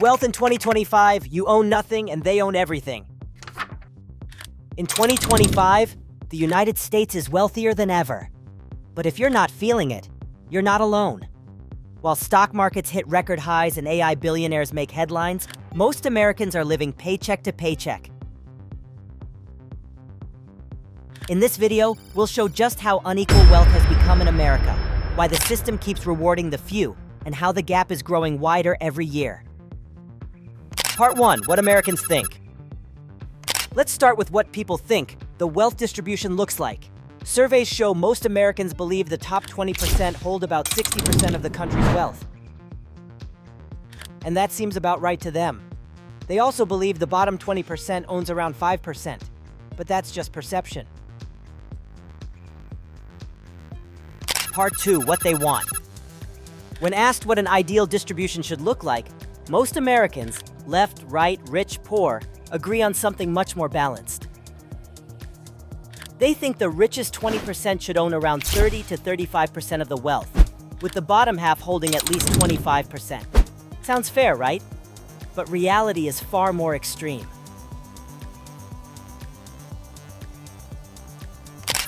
Wealth in 2025, you own nothing and they own everything. In 2025, the United States is wealthier than ever. But if you're not feeling it, you're not alone. While stock markets hit record highs and AI billionaires make headlines, most Americans are living paycheck to paycheck. In this video, we'll show just how unequal wealth has become in America, why the system keeps rewarding the few, and how the gap is growing wider every year. Part 1. What Americans think. Let's start with what people think the wealth distribution looks like. Surveys show most Americans believe the top 20% hold about 60% of the country's wealth. And that seems about right to them. They also believe the bottom 20% owns around 5%, but that's just perception. Part 2. What they want. When asked what an ideal distribution should look like, most Americans, left, right, rich, poor, agree on something much more balanced. They think the richest 20% should own around 30 to 35% of the wealth, with the bottom half holding at least 25%. Sounds fair, right? But reality is far more extreme.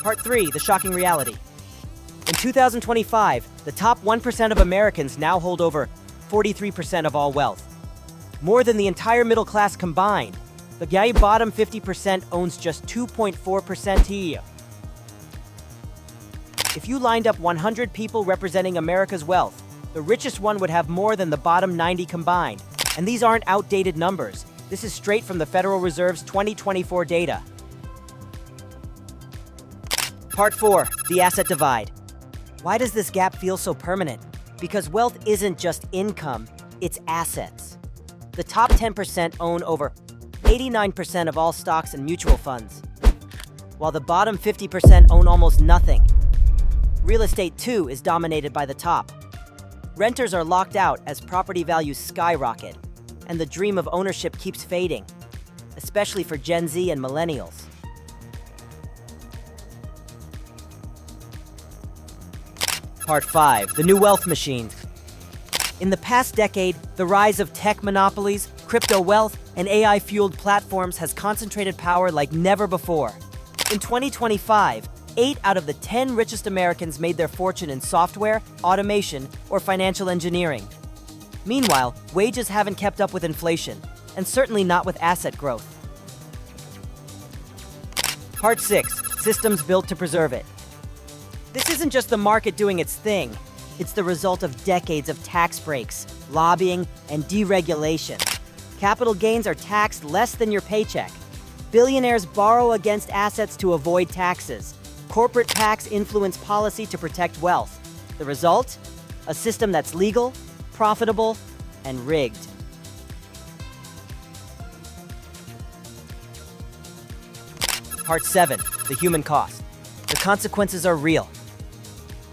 Part 3. The shocking reality. In 2025, the top 1% of Americans now hold over 43% of all wealth. More than the entire middle class combined. The bottom 50% owns just 2.4% here. If you lined up 100 people representing America's wealth, the richest one would have more than the bottom 90 combined. And these aren't outdated numbers. This is straight from the Federal Reserve's 2024 data. Part 4. The asset divide. Why does this gap feel so permanent? Because wealth isn't just income, it's assets. The top 10% own over 89% of all stocks and mutual funds, while the bottom 50% own almost nothing. Real estate, too, is dominated by the top. Renters are locked out as property values skyrocket, and the dream of ownership keeps fading, especially for Gen Z and millennials. Part 5. The new wealth machine. In the past decade, the rise of tech monopolies, crypto wealth, and AI-fueled platforms has concentrated power like never before. In 2025, 8 out of the 10 richest Americans made their fortune in software, automation, or financial engineering. Meanwhile, wages haven't kept up with inflation, and certainly not with asset growth. Part 6. Systems built to preserve it. This isn't just the market doing its thing. It's the result of decades of tax breaks, lobbying, and deregulation. Capital gains are taxed less than your paycheck. Billionaires borrow against assets to avoid taxes. Corporate PACs influence policy to protect wealth. The result? A system that's legal, profitable, and rigged. Part 7. The human cost. The consequences are real.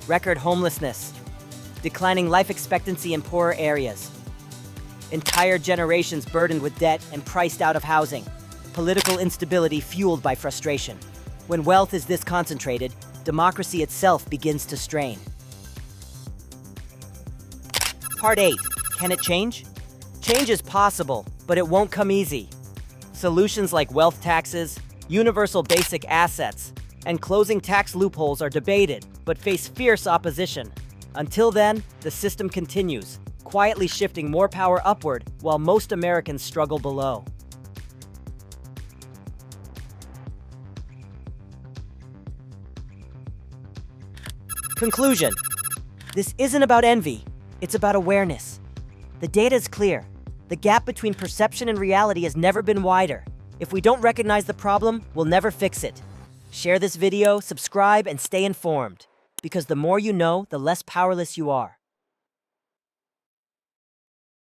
Record homelessness. Declining life expectancy in poorer areas. Entire generations burdened with debt and priced out of housing. Political instability fueled by frustration. When wealth is this concentrated, democracy itself begins to strain. Part 8. Can it change? Change is possible, but it won't come easy. Solutions like wealth taxes, universal basic assets, and closing tax loopholes are debated, but face fierce opposition. Until then, the system continues, quietly shifting more power upward while most Americans struggle below. Conclusion. This isn't about envy, it's about awareness. The data is clear. The gap between perception and reality has never been wider. If we don't recognize the problem, we'll never fix it. Share this video, subscribe, and stay informed. Because the more you know, the less powerless you are.